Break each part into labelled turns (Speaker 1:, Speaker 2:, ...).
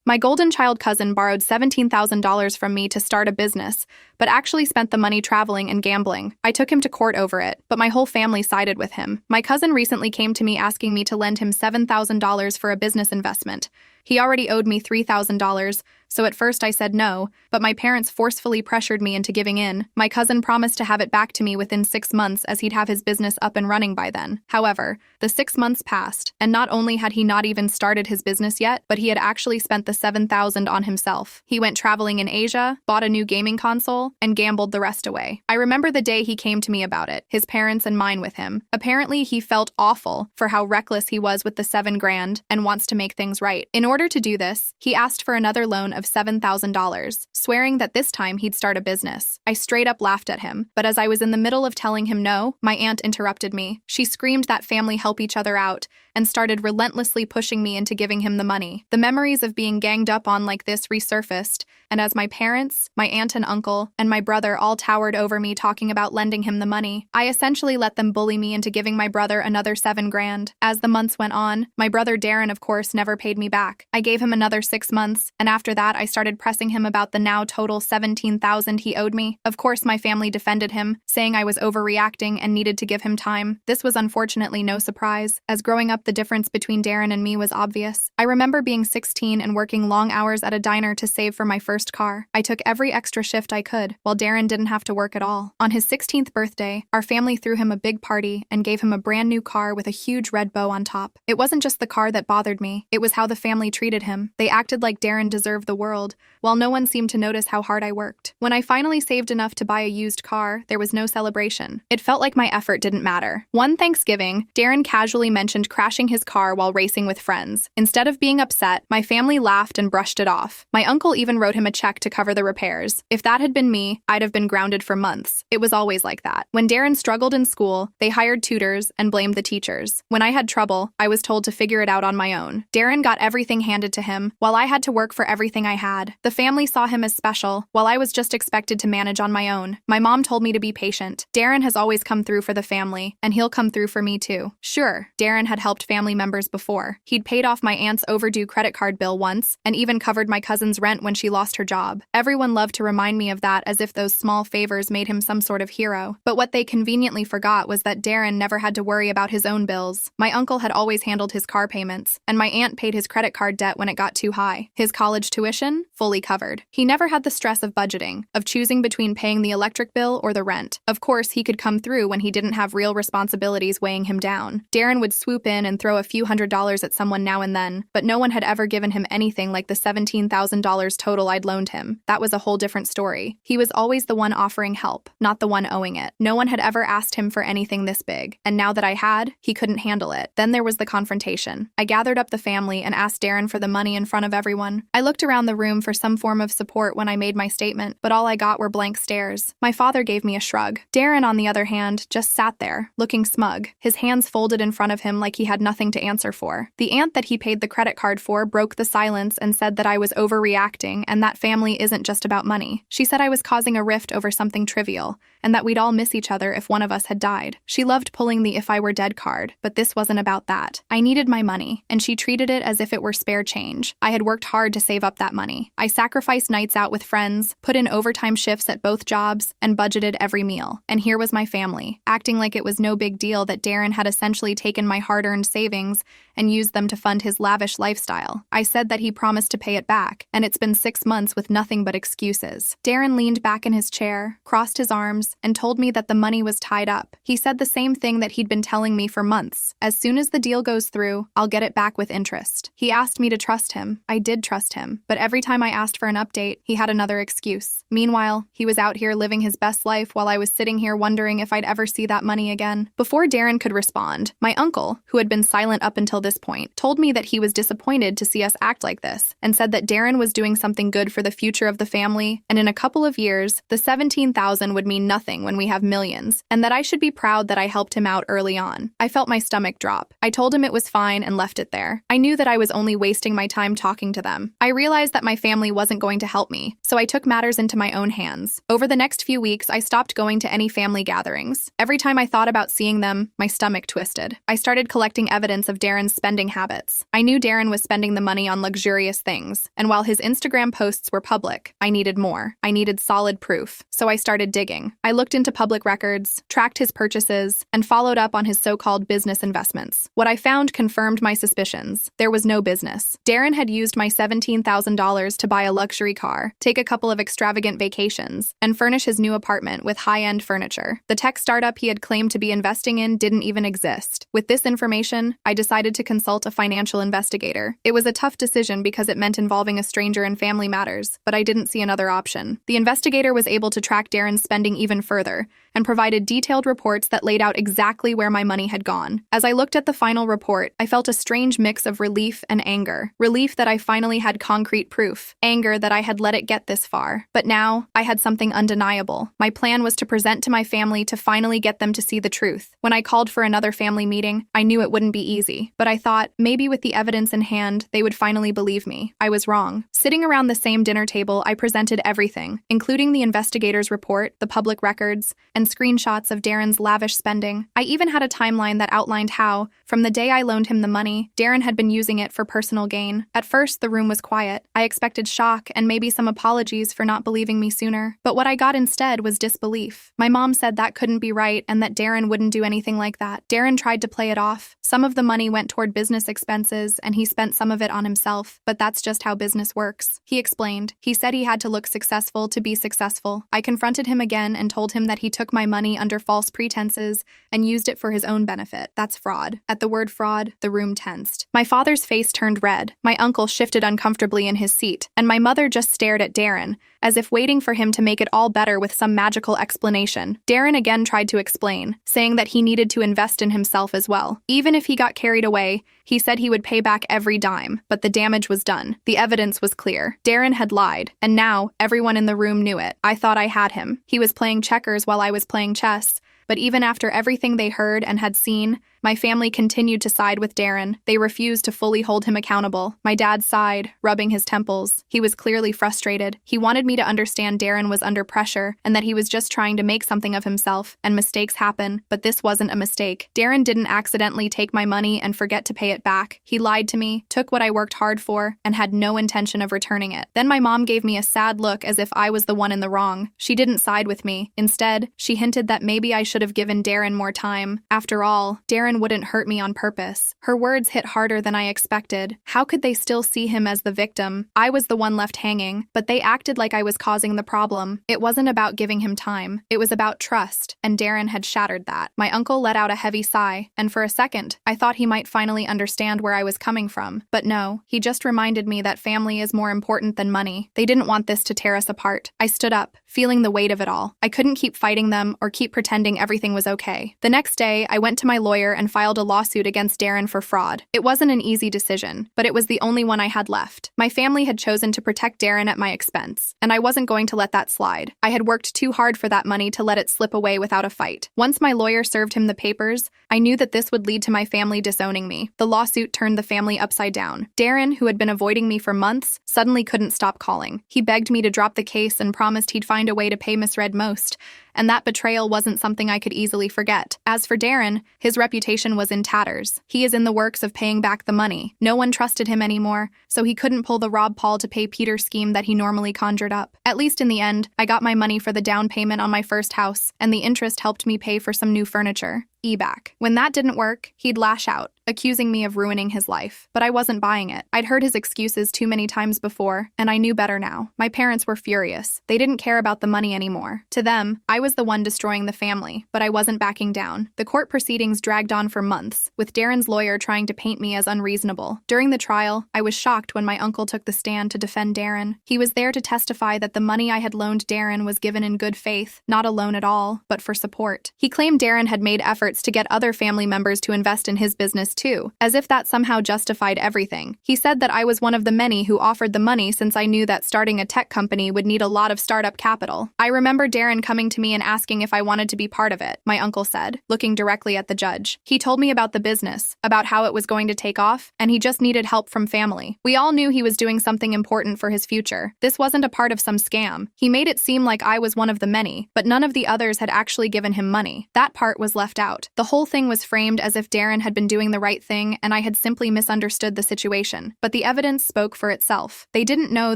Speaker 1: My golden child cousin borrowed $17,000 from me to start a business, but actually spent the money traveling and gambling. I took him to court over it, but my whole family sided with him. My cousin recently came to me asking me to lend him $7,000 for a business investment. He already owed me $3,000, so at first I said no, but my parents forcefully pressured me into giving in. My cousin promised to have it back to me within 6 months as he'd have his business up and running by then. However, the 6 months passed, and not only had he not even started his business yet, but he had actually spent the $7,000 on himself. He went traveling in Asia, bought a new gaming console, and gambled the rest away. I remember the day he came to me about it, his parents and mine with him. Apparently, he felt awful for how reckless he was with the $7,000 and wants to make things right. In order to do this, he asked for another loan of $7,000, swearing that this time he'd start a business. I straight up laughed at him, but as I was in the middle of telling him no, my aunt interrupted me. She screamed that family help each other out and started relentlessly pushing me into giving him the money. The memories of being ganged up on like this resurfaced, and as my parents, my aunt and uncle, and my brother all towered over me talking about lending him the money, I essentially let them bully me into giving my brother another $7,000. As the months went on, my brother Darren, of course, never paid me back. I gave him another 6 months, and after that I started pressing him about the now total $17,000 he owed me. Of course, my family defended him, saying I was overreacting and needed to give him time. This was unfortunately no surprise, as growing up the difference between Darren and me was obvious. I remember being 16 and working long hours at a diner to save for my first car. I took every extra shift I could, while Darren didn't have to work at all. On his 16th birthday, our family threw him a big party and gave him a brand new car with a huge red bow on top. It wasn't just the car that bothered me, it was how the family treated him. They acted like Darren deserved the world, while no one seemed to notice how hard I worked. When I finally saved enough to buy a used car, there was no celebration. It felt like my effort didn't matter. One Thanksgiving, Darren casually mentioned crashing his car while racing with friends. Instead of being upset, my family laughed and brushed it off. My uncle even wrote him a check to cover the repairs. If that had been me, I'd have been grounded for months. It was always like that. When Darren struggled in school, they hired tutors and blamed the teachers. When I had trouble, I was told to figure it out on my own. Darren got everything handed to him, while I had to work for everything I had. The family saw him as special, while I was just expected to manage on my own. My mom told me to be patient. Darren has always come through for the family, and he'll come through for me too. Sure, Darren had helped family members before. He'd paid off my aunt's overdue credit card bill once, and even covered my cousin's rent when she lost her job. Everyone loved to remind me of that as if those small favors made him some sort of hero. But what they conveniently forgot was that Darren never had to worry about his own bills. My uncle had always handled his car payments, and my aunt paid his credit card debt when it got too high. His college tuition, fully covered. He never had the stress of budgeting, of choosing between paying the electric bill or the rent. Of course, he could come through when he didn't have real responsibilities weighing him down. Darren would swoop in and throw a few $100s at someone now and then, but no one had ever given him anything like the $17,000 total I'd loaned him. That was a whole different story. He was always the one offering help, not the one owing it. No one had ever asked him for anything this big, and now that I had, he couldn't handle it. Then there was the confrontation. I gathered up the family and asked Darren for the money in front of everyone. I looked around the room for some form of support when I made my statement, but all I got were blank stares. My father gave me a shrug. Darren, on the other hand, just sat there, looking smug, his hands folded in front of him like he had nothing to answer for. The aunt that he paid the credit card for broke the silence and said that I was overreacting and that family isn't just about money. She said I was causing a rift over something trivial, and that we'd all miss each other if one of us had died. She loved pulling the if I were dead card, but this wasn't about that. I needed my money, and she treated it as if it were spare change. I had worked hard to save up that money. I sacrificed nights out with friends, put in overtime shifts at both jobs, and budgeted every meal. And here was my family, acting like it was no big deal that Darren had essentially taken my hard-earned savings and used them to fund his lavish lifestyle. I said that he promised to pay it back, and it's been 6 months with nothing but excuses. Darren leaned back in his chair, crossed his arms, and told me that the money was tied up. He said the same thing that he'd been telling me for months. As soon as the deal goes through, I'll get it back with interest. He asked me to trust him. I did trust him, but every time I asked for an update, he had another excuse. Meanwhile, he was out here living his best life while I was sitting here wondering if I'd ever see that money again. Before Darren could respond, my uncle, who had been silent up until this point, told me that he was disappointed to see us act like this and said that Darren was doing something good for the future of the family, and in a couple of years, the $17,000 would mean nothing when we have millions, and that I should be proud that I helped him out early on. I felt my stomach drop. I told him it was fine and left it there. I knew that I was only wasting my time talking to them. I realized that my family wasn't going to help me, so I took matters into my own hands. Over the next few weeks, I stopped going to any family gatherings. Every time I thought about seeing them, my stomach twisted. I started collecting evidence of Darren's spending habits. I knew Darren was spending the money on luxurious things, and while his Instagram posts were public, I needed more. I needed solid proof, so I started digging. I looked into public records, tracked his purchases, and followed up on his so-called business investments. What I found confirmed my suspicions. There was no business. Darren had used my $17,000 to buy a luxury car, take a couple of extravagant vacations, and furnish his new apartment with high-end furniture. The tech startup he had claimed to be investing in didn't even exist. With this information, I decided to consult a financial investigator. It was a tough decision because it meant involving a stranger in family matters, but I didn't see another option. The investigator was able to track Darren's spending even further and provided detailed reports that laid out exactly where my money had gone. As I looked at the final report, I felt a strange mix of relief and anger. Relief that I finally had concrete proof. Anger that I had let it get this far. But now, I had something undeniable. My plan was to present to my family to finally get them to see the truth. When I called for another family meeting, I knew it wouldn't be easy. But I thought, maybe with the evidence in hand, they would finally believe me. I was wrong. Sitting around the same dinner table, I presented everything, including the investigator's report, the public records, and screenshots of Darren's lavish spending. I even had a timeline that outlined how, from the day I loaned him the money, Darren had been using it for personal gain. At first, the room was quiet. I expected shock and maybe some apologies for not believing me sooner. But what I got instead was disbelief. My mom said that couldn't be right and that Darren wouldn't do anything like that. Darren tried to play it off. Some of the money went toward business expenses and he spent some of it on himself, but that's just how business works. He explained. He said he had to look successful to be successful. I confronted him again and told him that he took my money under false pretenses and used it for his own benefit. That's fraud. At the word fraud, the room tensed. My father's face turned red. My uncle shifted uncomfortably in his seat, and my mother just stared at Darren, as if waiting for him to make it all better with some magical explanation. Darren again tried to explain, saying that he needed to invest in himself as well. Even if he got carried away, he said he would pay back every dime, but the damage was done. The evidence was clear. Darren had lied, and now everyone in the room knew it. I thought I had him. He was playing checkers while I was playing chess. But even after everything they heard and had seen, my family continued to side with Darren. They refused to fully hold him accountable. My dad sighed, rubbing his temples. He was clearly frustrated. He wanted me to understand Darren was under pressure and that he was just trying to make something of himself, and mistakes happen, but this wasn't a mistake. Darren didn't accidentally take my money and forget to pay it back. He lied to me, took what I worked hard for, and had no intention of returning it. Then my mom gave me a sad look as if I was the one in the wrong. She didn't side with me. Instead, she hinted that maybe I should have given Darren more time. After all, Darren wouldn't hurt me on purpose. Her words hit harder than I expected. How could they still see him as the victim? I was the one left hanging, but they acted like I was causing the problem. It wasn't about giving him time. It was about trust, and Darren had shattered that. My uncle let out a heavy sigh, and for a second, I thought he might finally understand where I was coming from. But no, he just reminded me that family is more important than money. They didn't want this to tear us apart. I stood up, feeling the weight of it all. I couldn't keep fighting them or keep pretending everything was okay. The next day, I went to my lawyer and filed a lawsuit against Darren for fraud. It wasn't an easy decision, but it was the only one I had left. My family had chosen to protect Darren at my expense, and I wasn't going to let that slide. I had worked too hard for that money to let it slip away without a fight. Once my lawyer served him the papers, I knew that this would lead to my family disowning me. The lawsuit turned the family upside down. Darren, who had been avoiding me for months, suddenly couldn't stop calling. He begged me to drop the case and promised he'd find a way to pay Miss Red most, and that betrayal wasn't something I could easily forget. As for Darren, his reputation was in tatters. He is in the works of paying back the money. No one trusted him anymore, so he couldn't pull the rob Paul to pay Peter scheme that he normally conjured up. At least in the end, I got my money for the down payment on my first house, and the interest helped me pay for some new furniture. Back. When that didn't work, he'd lash out, accusing me of ruining his life. But I wasn't buying it. I'd heard his excuses too many times before, and I knew better now. My parents were furious. They didn't care about the money anymore. To them, I was the one destroying the family, but I wasn't backing down. The court proceedings dragged on for months, with Darren's lawyer trying to paint me as unreasonable. During the trial, I was shocked when my uncle took the stand to defend Darren. He was there to testify that the money I had loaned Darren was given in good faith, not a loan at all, but for support. He claimed Darren had made efforts efforts to get other family members to invest in his business too, as if that somehow justified everything. He said that I was one of the many who offered the money since I knew that starting a tech company would need a lot of startup capital. I remember Darren coming to me and asking if I wanted to be part of it, my uncle said, looking directly at the judge. He told me about the business, about how it was going to take off, and he just needed help from family. We all knew he was doing something important for his future. This wasn't a part of some scam. He made it seem like I was one of the many, but none of the others had actually given him money. That part was left out. The whole thing was framed as if Darren had been doing the right thing and I had simply misunderstood the situation. But the evidence spoke for itself. They didn't know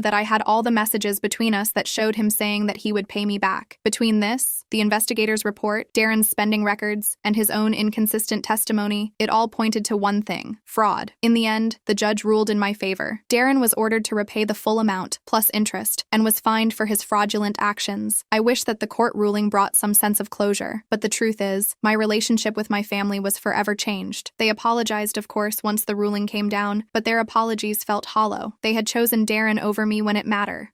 Speaker 1: that I had all the messages between us that showed him saying that he would pay me back. Between this, the investigator's report, Darren's spending records, and his own inconsistent testimony, it all pointed to one thing: fraud. In the end, the judge ruled in my favor. Darren was ordered to repay the full amount, plus interest, and was fined for his fraudulent actions. I wish that the court ruling brought some sense of closure, but the truth is, my relationship with my family was forever changed. They apologized, of course, once the ruling came down, but their apologies felt hollow. They had chosen Darren over me when it mattered.